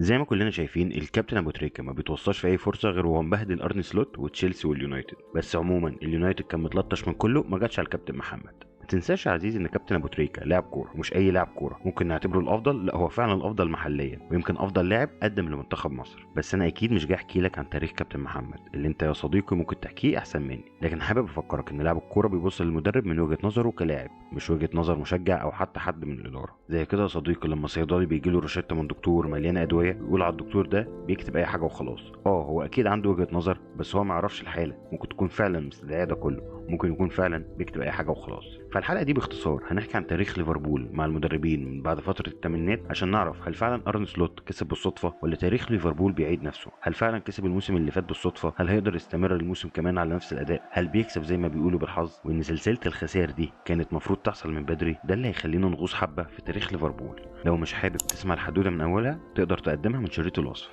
زي ما كلنا شايفين الكابتن ابو تريكه ما بيتوصاش في اي فرصه غير وهو مبهدل ارني سلوت وتشيلسي واليونايتد. بس عموما اليونايتد كان متلطش من كله، ما جاتش على الكابتن محمد. ما تنساش يا عزيزي ان كابتن ابو تريكه لاعب كوره، مش اي لاعب كوره ممكن نعتبره الافضل، لا هو فعلا الافضل محليا ويمكن افضل لاعب قدم لمنتخب مصر. بس انا اكيد مش جاي احكي لك عن تاريخ كابتن محمد اللي انت يا صديقي ممكن تحكيه احسن مني، لكن حابب افكرك ان لاعب الكوره بيبص للمدرب من وجهه نظره كلاعب، مش وجهه نظر مشجع او حتى حد من الاداره. زي كده يا صديقي لما صيدلي بيجي له روشته من دكتور مليانه ادويه يقول على الدكتور ده بيكتب اي حاجه وخلاص. هو اكيد عنده وجهه نظر، بس هو ما يعرفش الحاله ممكن تكون فعلا مستدعيه ده كله، ممكن يكون فعلا بيكتب اي حاجه وخلاص. فالحلقه دي باختصار هنحكي عن تاريخ ليفربول مع المدربين من بعد فتره الثمانينات عشان نعرف هل فعلا ارن سلوت كسب بالصدفه ولا تاريخ ليفربول بيعيد نفسه، هل فعلا كسب الموسم اللي فات بالصدفه، هل هيقدر يستمر الموسم كمان على نفس الاداء، هل بيكسب زي ما بيقولوا بالحظ، وان سلسله الخسائر دي كانت مفروض تحصل من بدري. ده اللي هيخلينا نغوص حبه في تاريخ ليفربول. لو مش حابب تسمع الحدوته من اولها تقدر تقدمها من شريط الوصف.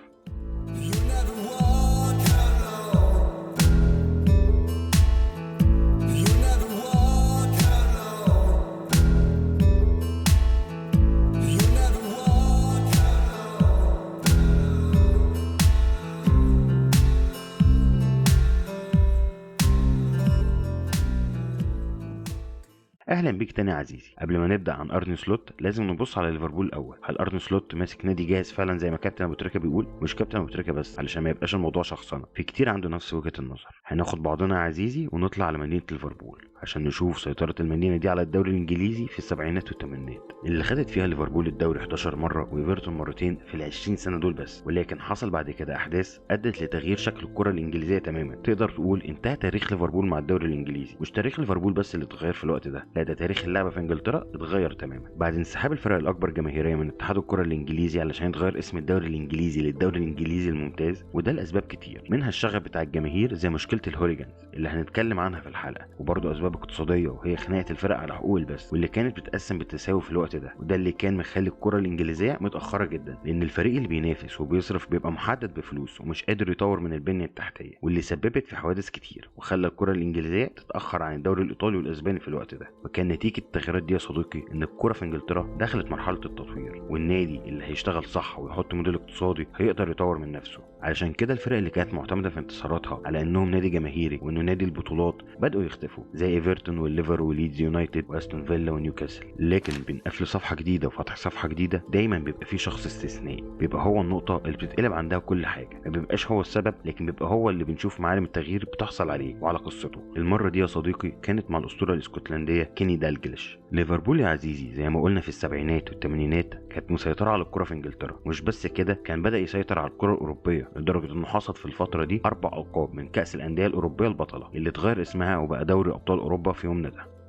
اهلا بيك تاني يا عزيزي. قبل ما نبدا عن ارني سلوت لازم نبص على ليفربول الاول. هل ارني سلوت ماسك نادي جاهز فعلا زي ما كابتن ابو تريكه بيقول؟ مش كابتن ابو تريكه بس، علشان ما يبقاش الموضوع شخصنه، في كتير عنده نفس وجهه النظر. هناخد بعضنا يا عزيزي ونطلع على مدينه ليفربول عشان نشوف سيطره المدينه دي على الدوري الانجليزي في السبعينات والثمانينات، اللي خدت فيها ليفربول الدوري 11 مره وايفرتون مرتين في ال20 سنه دول بس. ولكن حصل بعد كده احداث ادت لتغيير شكل الكره الانجليزيه تماما. تقدر تقول انتهى تاريخ ليفربول مع الدوري الانجليزي. مش تاريخ ليفربول بس اللي اتغير في الوقت ده، لا ده تاريخ اللعبه في انجلترا اتغير تماما بعد انسحاب الفرق الاكبر جماهيريه من اتحاد الكره الانجليزي علشان يتغير اسم الدوري الانجليزي للدوري الانجليزي الممتاز. وده لاسباب كتير، منها الشغف بتاع الجماهير زي مشكله الهوليجانز اللي هنتكلم عنها في الحلقه، وبرضه اسباب اقتصاديه وهي خناقه الفرق على حقوق البث واللي كانت بتتقسم بالتساوي في الوقت ده. وده اللي كان مخلي الكره الانجليزيه متاخره جدا، لان الفريق اللي بينافس وبيصرف بيبقى محدد بفلوس ومش قادر يطور من البنيه التحتيه، واللي سببت في حوادث كتير وخلى الكره الانجليزيه تتاخر عن الدوري الايطالي والاسباني في الوقت ده. وكان نتيجه التغييرات دي يا صديقي ان الكره في انجلترا دخلت مرحله التطوير، والنادي اللي هيشتغل صح ويحط موديل اقتصادي هيقدر يطور من نفسه. علشان كده الفرق اللي كانت معتمده في انتصاراتها على انهم نادي جماهيري وانه نادي البطولات بداوا يختفوا، زي ايفرتون والليفر وليدز يونايتد واستون فيلا ونيوكاسل. لكن بين قفل صفحه جديده وفتح صفحه جديده دايما بيبقى في شخص استثنائي، بيبقى هو النقطه اللي بتتقلب عندها كل حاجه. ما بيبقاش هو السبب، لكن بيبقى هو اللي بنشوف معالم التغيير بتحصل عليه وعلى قصته. المره دي يا صديقي كانت مع الاسطوره الاسكتلنديه كيني دالجلش. ليفربول يا عزيزي زي ما قلنا في السبعينات والثمانينات كانت مسيطره على الكره في انجلترا، مش بس كده كان بدا يسيطر على الكره الاوروبيه لدرجه انه حصد في الفتره دي 4 القاب من كاس الانديه الاوروبيه البطله اللي اتغير اسمها وبقى دوري ابطال اوروبا في يومنا ده.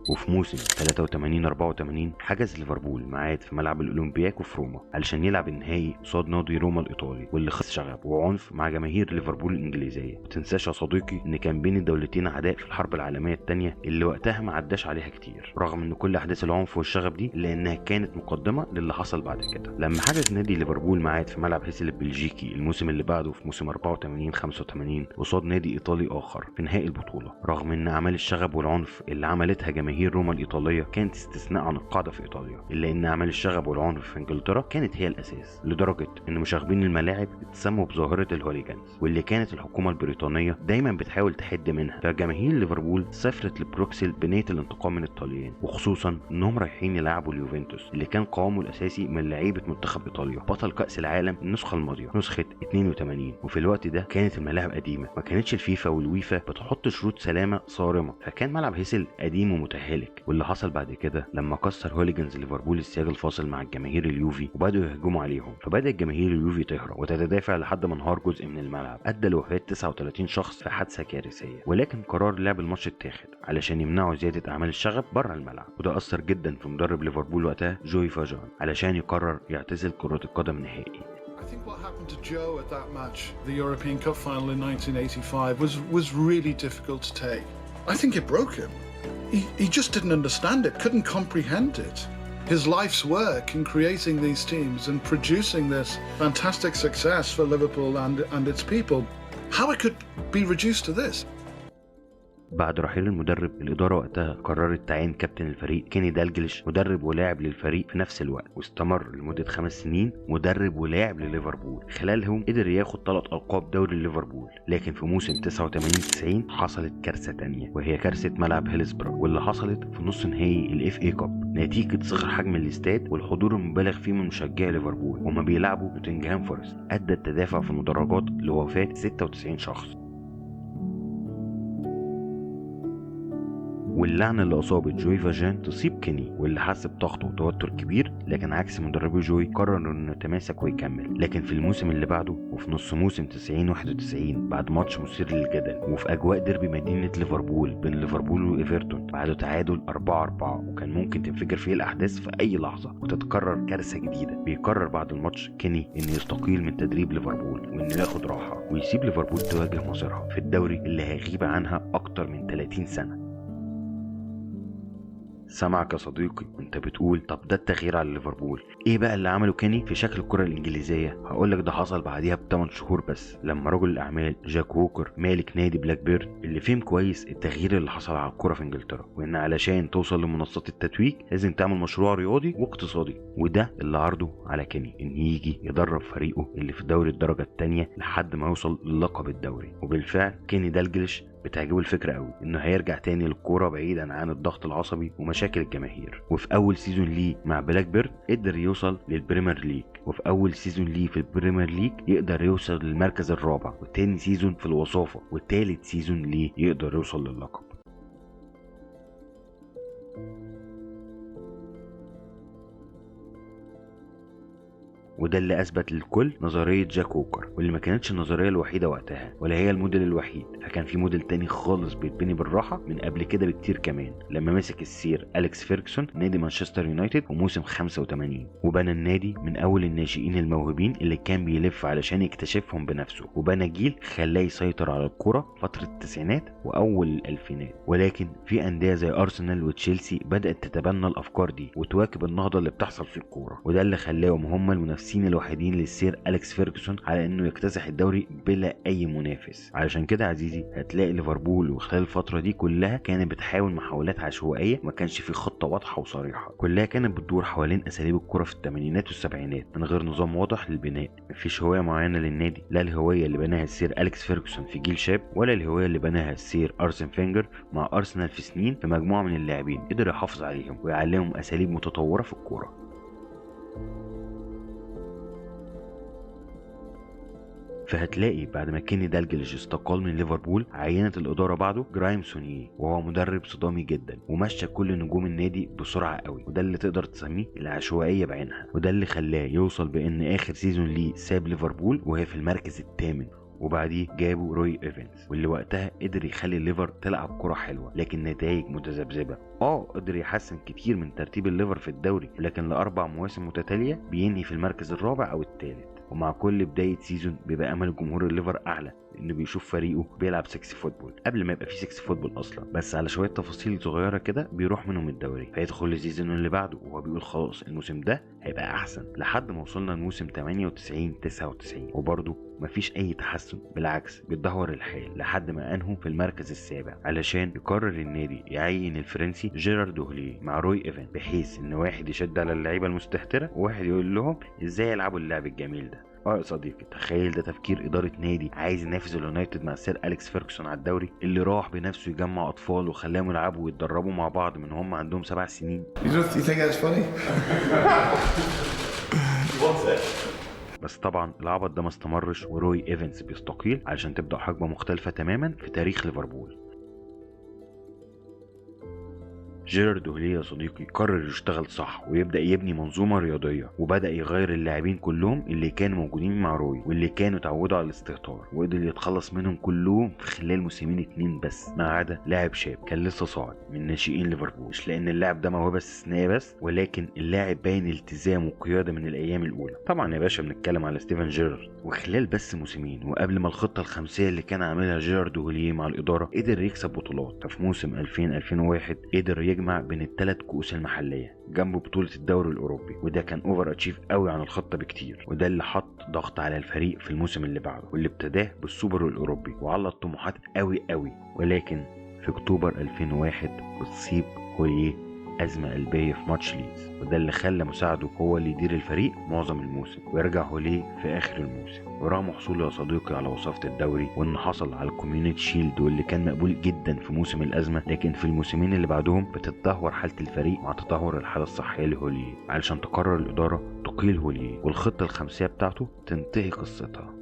وفي موسم 83-84 حجز ليفربول ميعاد في ملعب الاولمبياكو في روما علشان يلعب النهائي قصاد نادي روما الايطالي، واللي خسر شغب وعنف مع جماهير ليفربول الانجليزيه. ما تنساش يا صديقي ان كان بين الدولتين عداء في الحرب العالميه الثانيه اللي وقتها ما عداش عليها كتير، رغم ان كل احداث العنف والشغب دي لانها كانت مقدمه للي حصل بعد كده. لما حجز نادي ليفربول ميعاد في ملعب هيسل البلجيكي الموسم اللي بعده في موسم 84-85 قصاد نادي ايطالي اخر في نهائي البطوله، رغم ان اعمال الشغب والعنف اللي عملتها جماهير روما الإيطالية كانت استثناء عن القاعدة في إيطاليا، إلا إن أعمال الشغب والعنف في إنجلترا كانت هي الأساس، لدرجة إن مشاغبين الملاعب اتسموا بظاهرة الهوليجانز، واللي كانت الحكومة البريطانية دايما بتحاول تحد منها. فجماهير ليفربول سافرت لبروكسل بنية الانتقام من الطليان، وخصوصا إنهم رايحين يلعبوا اليوفنتوس اللي كان قوامه الأساسي من لعيبة منتخب إيطاليا بطل كأس العالم النسخة الماضية نسخة 82. وفي الوقت ده كانت الملاعب قديمة، ما كانتش الفيفا والويفا بتحط شروط سلامة صارمة، فكان ملعب هيسل قديم ومتهالك. واللي حصل بعد كده لما كسر هوليجانز ليفربول السياج الفاصل مع الجماهير اليوفي وبداوا يهجموا عليهم، فبدا الجماهير اليوفي تهرب وتتدافع لحد ما انهار جزء من الملعب ادى لوفاه 39 شخص في حادثه كارثيه. ولكن قرار لعب الماتش اتاخد علشان يمنعوا زياده اعمال الشغب بره الملعب، وده اثر جدا في مدرب ليفربول وقتها جوي فاجان علشان يقرر يعتزل كره القدم نهائي. I think what happened to Joe at that match, the European Cup final in 1985, was really difficult to take. I think it broke him. He just didn't understand it, couldn't comprehend it. His life's work in creating these teams and producing this fantastic success for Liverpool and its people, how it could be reduced to this. بعد رحيل المدرب، الإدارة وقتها قررت تعيين كابتن الفريق كيني دالجليش مدرب ولاعب للفريق في نفس الوقت، واستمر لمدة 5 سنين مدرب ولاعب لليفربول. خلالهم قدر ياخد 3 ألقاب دوري ليفربول. لكن في موسم 89-90 حصلت كارثة تانية، وهي كارثة ملعب هيلسبرا، واللي حصلت في نص نهائي الاف اي كاب نتيجة صغر حجم الاستاد والحضور المبالغ فيه من مشجعي ليفربول وهما بيلعبوا نوتنغهام فورست، أدى التدافع في المدرجات لوفاة 96 شخص. واللعنة اللي أصابت جوي فاجان تصيب كيني، واللي حس بضغط وتوتر كبير، لكن عكس مدربي جوي قرر انه يتماسك ويكمل. لكن في الموسم اللي بعده وفي نص موسم 90-91 بعد ماتش مثير للجدل وفي أجواء ديربي مدينة ليفربول بين ليفربول وإيفرتون بعد تعادل 4-4 وكان ممكن تنفجر فيه الأحداث في أي لحظة وتتكرر كارثة جديدة، بيقرر بعد الماتش كيني إنه يستقيل من تدريب ليفربول وإنه ياخد راحة ويسيب ليفربول تواجه مصيرها في الدوري اللي هيغيب عنها أكتر من 30 سنة. سامعك يا صديقي انت بتقول طب ده التغيير على ليفربول، ايه بقى اللي عمله كيني في شكل الكرة الانجليزية؟ هقولك ده حصل بعديها ب8 شهور بس، لما رجل الاعمال جاك ووكر مالك نادي بلاك بيرن اللي فهم كويس التغيير اللي حصل على الكرة في انجلترا، وان علشان توصل لمنصات التتويج لازم تعمل مشروع رياضي واقتصادي، وده اللي عرضه على كيني ان يجي يدرب فريقه اللي في دوري الدرجة الثانية لحد ما يوصل للقب الدوري. وبالفعل كيني دالجليش بتعجبه الفكرة قوي انه هيرجع تاني للكورة بعيدا عن الضغط العصبي ومشاكل الجماهير. وفي اول سيزون ليه مع بلاك بيرن قدر يوصل للبريمير ليج، وفي اول سيزون ليه في البريمير ليج يقدر يوصل للمركز الرابع، وتاني سيزون في الوصافة، والتالت سيزون ليه يقدر يوصل للقب. وده اللي اثبت للكل نظريه جاك ووكر، واللي ما كانتش النظريه الوحيده وقتها ولا هي الموديل الوحيد، فكان في موديل تاني خالص بيتبني بالراحه من قبل كده بكتير كمان، لما مسك السير أليكس فيرجسون نادي مانشستر يونايتد وموسم 85 وبنى النادي من اول الناشئين الموهوبين اللي كان بيلف علشان يكتشفهم بنفسه، وبنى جيل خلاه يسيطر على الكره فتره التسعينات واول الالفينات. ولكن في انديه زي ارسنال وتشيلسي بدات تتبنى الافكار دي وتواكب النهضه اللي بتحصل في الكوره، وده اللي خلاهم هم المنافسين الوحيدين للسير أليكس فيرجسون على انه يكتسح الدوري بلا اي منافس. علشان كده عزيزي هتلاقي ليفربول وخلال الفتره دي كلها كانت بتحاول محاولات عشوائيه، ما كانش في خطه واضحه وصريحه، كلها كانت بتدور حوالين اساليب الكره في الثمانينات والسبعينات من غير نظام واضح للبناء. مفيش هويه معينه للنادي، لا الهويه اللي بناها السير أليكس فيرجسون في جيل شاب ولا الهويه اللي بناها السير أرسن فينجر مع ارسنال في سنين في مجموعه من اللاعبين قدر يحافظ عليهم ويعلمهم اساليب متطوره في الكوره. فهتلاقي بعد ما كيني دالجليش استقال من ليفربول عينت الاداره بعده جرايم سونيه، وهو مدرب صدامي جدا ومشى كل نجوم النادي بسرعه قوي، وده اللي تقدر تسميه العشوائيه بعينها، وده اللي خلاه يوصل بان اخر سيزون ليه ساب ليفربول وهي في المركز الثامن، وبعديه جابوا روي ايفنز واللي وقتها قدر يخلي الليفر تلعب كرة حلوة لكن نتائج متذبذبة. قدر يحسن كتير من ترتيب الليفر في الدوري، لكن ل4 مواسم متتالية بينهي في المركز الرابع او الثالث. ومع كل بداية سيزون بيبقى امل جمهور الليفر اعلى انه بيشوف فريقه بيلعب سكسي فوتبول قبل ما يبقى فيه سكسي فوتبول اصلا، بس على شويه تفاصيل صغيره كده بيروح منهم الدوري، فيدخل السيزون اللي بعده وهو بيقول خلاص الموسم ده هيبقى احسن، لحد ما وصلنا لموسم 98-99 وبرضه مفيش اي تحسن، بالعكس بيتدهور الحال لحد ما انهوا في المركز السابع، علشان يقرر النادي يعين الفرنسي جيرارد دوهلي مع روي ايفن، بحيث ان واحد يشد على اللعيبه المستهتره وواحد يقول لهم ازاي يلعبوا اللعب الجميل ده. يا صديقي تخيل ده تفكير إدارة نادي عايز ينافس اليونايتد مع سير أليكس فيرجسون على الدوري، اللي راح بنفسه يجمع أطفال وخلاهم يلعبوا ويتدربوا مع بعض من هم عندهم 7 سنين. بس طبعا العبط ده ما استمرش، وروي ايفنز بيستقيل علشان تبدأ حقبة مختلفة تماما في تاريخ ليفربول. جيرارد دوهلي يا صديقي قرر يشتغل صح ويبدأ يبني منظومة رياضية، وبدأ يغير اللاعبين كلهم اللي كانوا موجودين مع روي واللي كانوا اتعودوا على الاستهتار، وقدر يتخلص منهم كلهم في خلال موسمين 2 بس، ما عدا لاعب شاب كان لسه صاعد من ناشئين ليفربول، مش لان اللاعب ده موهبة استثنائية بس، ولكن اللاعب باين التزام وقيادة من الايام الاولى. طبعا يا باشا بنتكلم على ستيفن جيرارد، وخلال بس موسمين وقبل ما الخطة الخمسية اللي كان عاملها جيرارد دوهلي مع الإدارة قدر يكسب بطولات. ففي موسم 2000-2001 قدر يجمع بين ال3 كؤوس المحلية جنب بطولة الدوري الأوروبي، وده كان اوفر اتشيف قوي عن الخطة بكتير، وده اللي حط ضغط على الفريق في الموسم اللي بعده واللي ابتداه بالسوبر الأوروبي وعلى الطموحات قوي. ولكن في اكتوبر 2001 بتصيب هوليه أزمة قلبية في ماتش ليدز، وده اللي خلى مساعده هو اللي يدير الفريق معظم الموسم ويرجع هوليه في آخر الموسم. ورغم حصوله يا صديقي على وصافة الدوري وإنه حصل على الكوميونيتي شيلد واللي كان مقبول جدا في موسم الأزمة، لكن في الموسمين اللي بعدهم بتتدهور حالة الفريق مع تدهور الحالة الصحية لهوليه، علشان تقرر الإدارة تقيل هوليه والخطة الخمسية بتاعته تنتهي قصتها.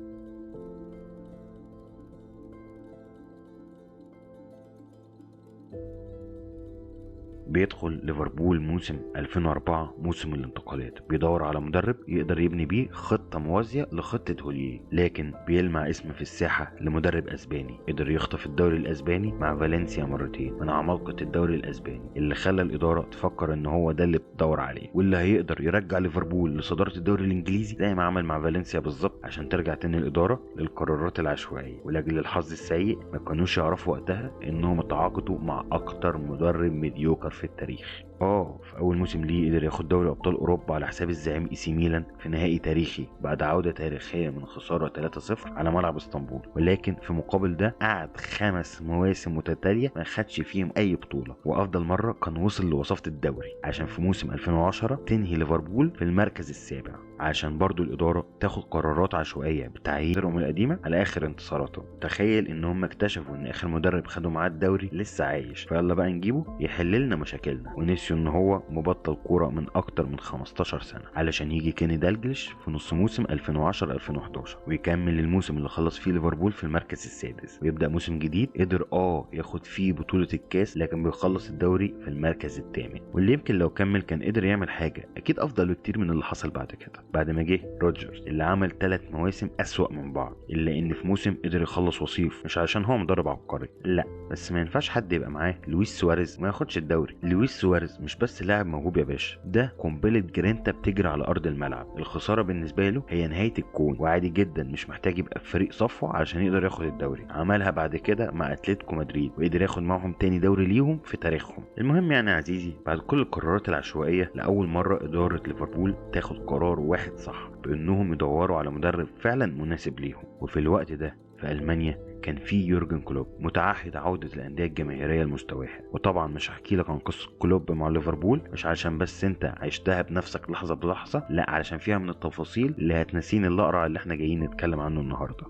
بيدخل ليفربول موسم 2004 موسم الانتقالات، بيدور على مدرب يقدر يبني بيه خطة موازية لخطة هوليه، لكن بيلمع اسم في الساحة لمدرب اسباني قدر يخطف الدوري الاسباني مع فالنسيا مرتين من عمالقة الدوري الاسباني، اللي خلى الادارة تفكر ان هو ده اللي بتدور عليه واللي هيقدر يرجع ليفربول لصدارة الدوري الانجليزي زي ما عمل مع فالنسيا بالظبط، عشان ترجع تاني الادارة للقرارات العشوائية. ولاجل الحظ السيء ما كانوش يعرفوا وقتها انهم تعاقدوا مع اكتر مدرب ميديوكر في التاريخ. في اول موسم ليه قدر ياخد دوري ابطال اوروبا على حساب الزعيم اي سي ميلان في نهائي تاريخي بعد عودة تاريخية من خسارة 3-0 على ملعب اسطنبول، ولكن في مقابل ده قعد 5 مواسم متتالية ما خدش فيهم اي بطولة، وافضل مرة كان وصل لوصافة الدوري عشان في موسم 2010 تنهي ليفربول في المركز السابع، عشان برضو الادارة تاخد قرارات عشوائية بتعييرهم القديمة على اخر انتصاراتهم. تخيل ان هم اكتشفوا ان اخر مدرب خدوا معاه الدوري لسه عايش، فيلا بقى نجيبه يحل لنا مشاكلنا، ونسيوا ان هو مبطل كورة من اكتر من 15 سنة علشان يجي كيني دالجلش في نص موسم 2010-2011 ويكمل الموسم اللي خلص فيه ليفربول في المركز السادس، ويبدأ موسم جديد قدر ياخد فيه بطولة الكاس لكن بيخلص الدوري في المركز الثامن، واللي يمكن لو كمل كان قدر يعمل حاجة اكيد افضل بكتير من اللي حصل بعد كده بعد ما جه روجرز اللي عمل 3 مواسم اسوأ من بعض، الا ان في موسم قدر يخلص وصيف مش عشان هو مدرب عبقري، لا بس ما ينفعش حد يبقى معاه لويس سواريز ما ياخدش الدوري. لويس سواريز مش بس لاعب موهوب يا باشا، ده قنبلة جرينتا بتجري على ارض الملعب، الخسارة بالنسبة له هي نهاية الكون، وعادي جدا مش محتاج يبقى في فريق صفوة عشان يقدر ياخد الدوري، عملها بعد كده مع اتلتيكو مدريد وقدر ياخد معهم تاني دوري ليهم في تاريخهم. المهم يعني يا عزيزي، بعد كل القرارات العشوائية لأول مرة إدارة ليفربول تاخد قرار واحد صح بأنهم يدوروا على مدرب فعلا مناسب ليهم، وفي الوقت ده في ألمانيا كان في يورجن كلوب متعهد عودة الأندية الجماهيرية لمستواها. وطبعا مش هحكي لك عن قصة كلوب مع ليفربول مش علشان بس انت عشتها بنفسك لحظة بلحظة، لا علشان فيها من التفاصيل اللي هتنسيني الأقرع اللي احنا جايين نتكلم عنه النهاردة.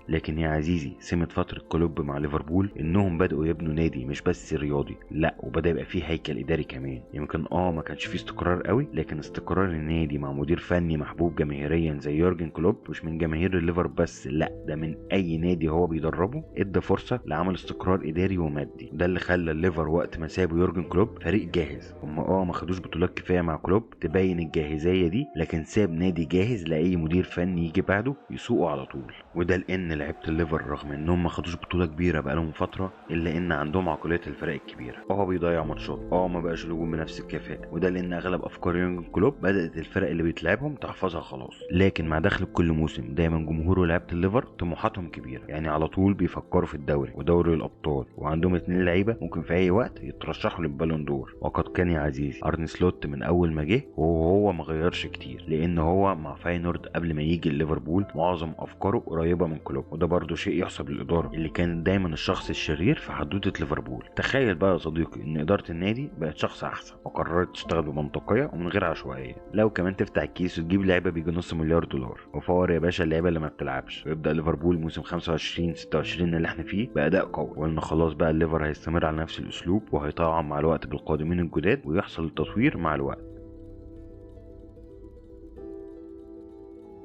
لكن يا عزيزي سمة فترة كلوب مع ليفربول انهم بدأوا يبنوا نادي مش بس رياضي، لا وبدأ يبقى فيه هيكل اداري كمان. يمكن ما كانش فيه استقرار قوي، لكن استقرار النادي مع مدير فني محبوب جماهيريا زي يورجن كلوب مش من جماهير الليفر بس، لا ده من اي نادي هو بيدربه، ادى فرصة لعمل استقرار اداري ومادي. ده اللي خلى الليفر وقت ما سابوا يورجن كلوب فريق جاهز. هم ما خدوش بطولات كفاية مع كلوب تبين الجاهزية دي، لكن ساب نادي جاهز لاي مدير فني يجي بعده يسوقه على طول. وده لان لعيبه الليفر رغم انهم ما خدوش بطوله كبيره بقالهم فتره الا ان عندهم عقليه الفرق الكبيره، بيضيع ماتشات، ما بقاش الهجوم بنفس الكفاءه، وده لان اغلب افكار يورجن كلوب بدات الفرق اللي بيتلعبهم تحفظها خلاص. لكن مع دخل كل موسم دايما جمهور ولعيبه الليفر طموحاتهم كبيره، يعني على طول بيفكروا في الدوري ودوري الابطال، وعندهم 2 لعيبه ممكن في اي وقت يترشحوا للبالون دور. وقد كان يا عزيزي ارني سلوت من اول ما جه وهو ما غيرش كتير، لان هو مع فاينورد قبل ما يجي ليفربول معظم افكاره قريبه من كلوب، وده برضه شيء يحسب للاداره اللي كانت دايما الشخص الشرير في حدوته ليفربول. تخيل بقى يا صديقي ان اداره النادي بقت شخص احسن وقررت تشتغل بمنطقيه ومن غير عشوائيه، لو كمان تفتح الكيس وتجيب لعيبه بيجي نص مليار دولار وفور يا باشا اللعيبه اللي ما بتلعبش، ويبدا ليفربول موسم 25-26 اللي احنا فيه باداء قوي، وان خلاص بقى الليفر هيستمر على نفس الاسلوب وهيطعم مع الوقت بالقادمين الجداد ويحصل التطوير مع الوقت.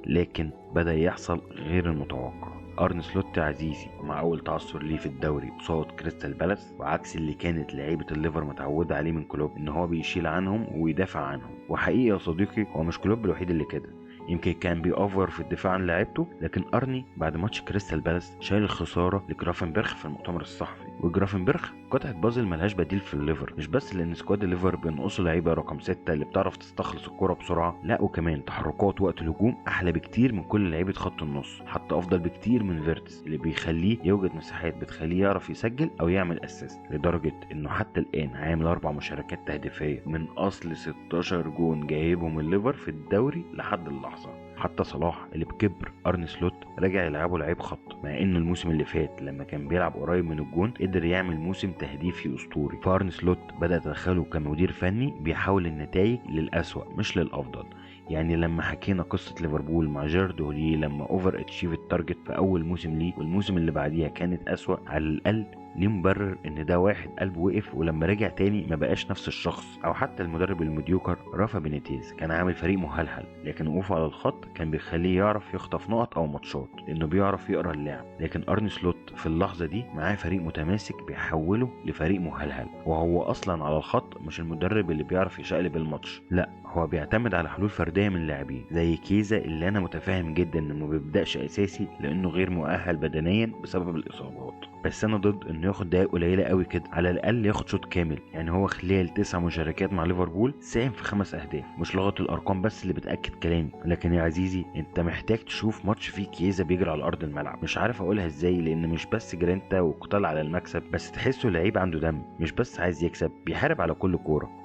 لكن بدأ يحصل غير المتوقع. ارن سلوت عزيزي مع اول تعثر ليه في الدوري قصاد كريستال بالاس، وعكس اللي كانت لعيبه الليفر متعوده عليه من كلوب ان هو بيشيل عنهم ويدافع عنهم. وحقيقي يا صديقي هو مش كلوب الوحيد اللي كده، يمكن كان بيأفور في الدفاع عن لعيبته، لكن ارني بعد ماتش كريستال بالاس شايل الخساره لجرافنبرخ في المؤتمر الصحفي وجرافنبرخ قطعة بازل ملهاش بديل في الليفر، مش بس لان سكواد الليفر بينقصوا لعيبة رقم 6 اللي بتعرف تستخلص الكرة بسرعة، لا وكمان تحركات وقت الهجوم احلى بكتير من كل لعيبة خط النص، حتى افضل بكتير من فيرتس اللي بيخليه يوجد مساحات بتخليه يعرف يسجل او يعمل اسيست، لدرجة انه حتى الان عامل 4 مشاركات تهديفية من اصل 16 جون جايبهم الليفر في الدوري لحد اللحظة. حتى صلاح اللي بكبر أرني سلوت رجع يلعبه لعيب خط، مع انه الموسم اللي فات لما كان بيلعب قريب من الجون قدر يعمل موسم تهديفي اسطوري. فأرني سلوت بدأ تدخله كمدير فني بيحاول النتائج للأسوأ مش للأفضل. يعني لما حكينا قصة ليفربول مع جيرارد هوليه لما اوفر اتشيف التارجت في اول موسم ليه والموسم اللي بعديها كانت اسوأ، على الاقل ليه مبرر ان ده واحد قلبه وقف ولما رجع تاني ما بقاش نفس الشخص. او حتى المدرب المديوكر رافا بينيتيز كان عامل فريق مهلهل، لكن وقوفه على الخط كان بيخليه يعرف يخطف نقط او ماتشات لانه بيعرف يقرا اللعب. لكن ارني سلوت في اللحظه دي معاه فريق متماسك بيحوله لفريق مهلهل، وهو اصلا على الخط مش المدرب اللي بيعرف يشقلب الماتش، لا هو بيعتمد على حلول فرديه من اللاعبين زي كيزا اللي انا متفاهم جدا انه ما بيبداش اساسي لانه غير مؤهل بدنيا بسبب الاصابات، بس انا ضد انه ياخد دقايق قليله قوي كده، على الاقل ياخد شوط كامل. يعني هو خلال 9 مشاركات مع ليفربول ساهم في 5 اهداف. مش لغه الارقام بس اللي بتاكد كلامي، لكن يا عزيزي انت محتاج تشوف ماتش فيه كيزا بيجري على ارض الملعب. مش عارف اقولها ازاي لان مش بس جرينتا وقتال على المكسب، بس تحسه لعيب عنده دم، مش بس عايز يكسب، بيحارب على كل كوره.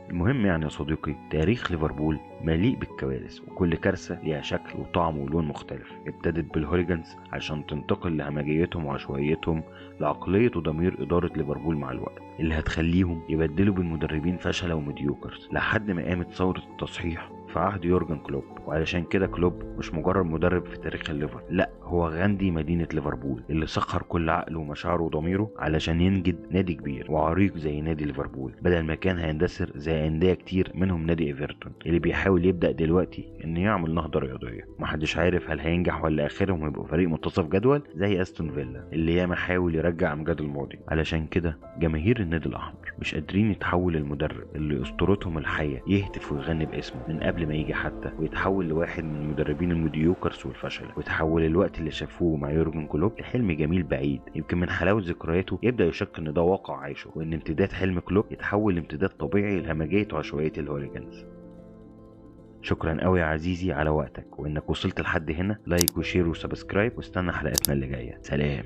المهم يعني يا صديقي، تاريخ ليفربول مليء بالكوارث، وكل كارثة ليها شكل وطعم ولون مختلف. ابتدت بالهوليجانز عشان تنتقل لهمجيتهم وعشوائيتهم لعقلية وضمير إدارة ليفربول مع الوقت اللي هتخليهم يبدلوا بين مدربين فشلة وميديوكرز لحد ما قامت ثورة التصحيح في عهد يورجن كلوب. وعلشان كده كلوب مش مجرد مدرب في تاريخ الليفر، لا هو غاندي مدينة ليفربول اللي سخر كل عقله ومشاعره وضميره علشان ينجد نادي كبير وعريق زي نادي ليفربول، بدل ما كان هيندثر زي أندية كتير منهم نادي ايفرتون اللي بيحاول يبدأ دلوقتي انه يعمل نهضة رياضية. محدش عارف هل هينجح ولا اخرهم هيبقوا فريق منتصف جدول زي استون فيلا اللي ياما حاول يرجع امجاد الماضي. علشان كده جماهير النادي الاحمر مش قادرين يتحول المدرب اللي اسطورتهم الحية يهتف ويغني باسمه من قبل ما يجي حتى، ويتحول لواحد من المدربين المديوكرز والفشل، ويتحول الوقت اللي شافوه مع يورجن كلوب لحلم جميل بعيد يمكن من حلاوة ذكرياته يبدأ يشك ان ده واقع عايشه، وان امتداد حلم كلوب يتحول لامتداد طبيعي لهمجية وعشوائية الهوليجانز. شكرا قوي يا عزيزي على وقتك وانك وصلت لحد هنا. لايك وشير وسبسكرايب واستنى حلقتنا اللي جاية. سلام.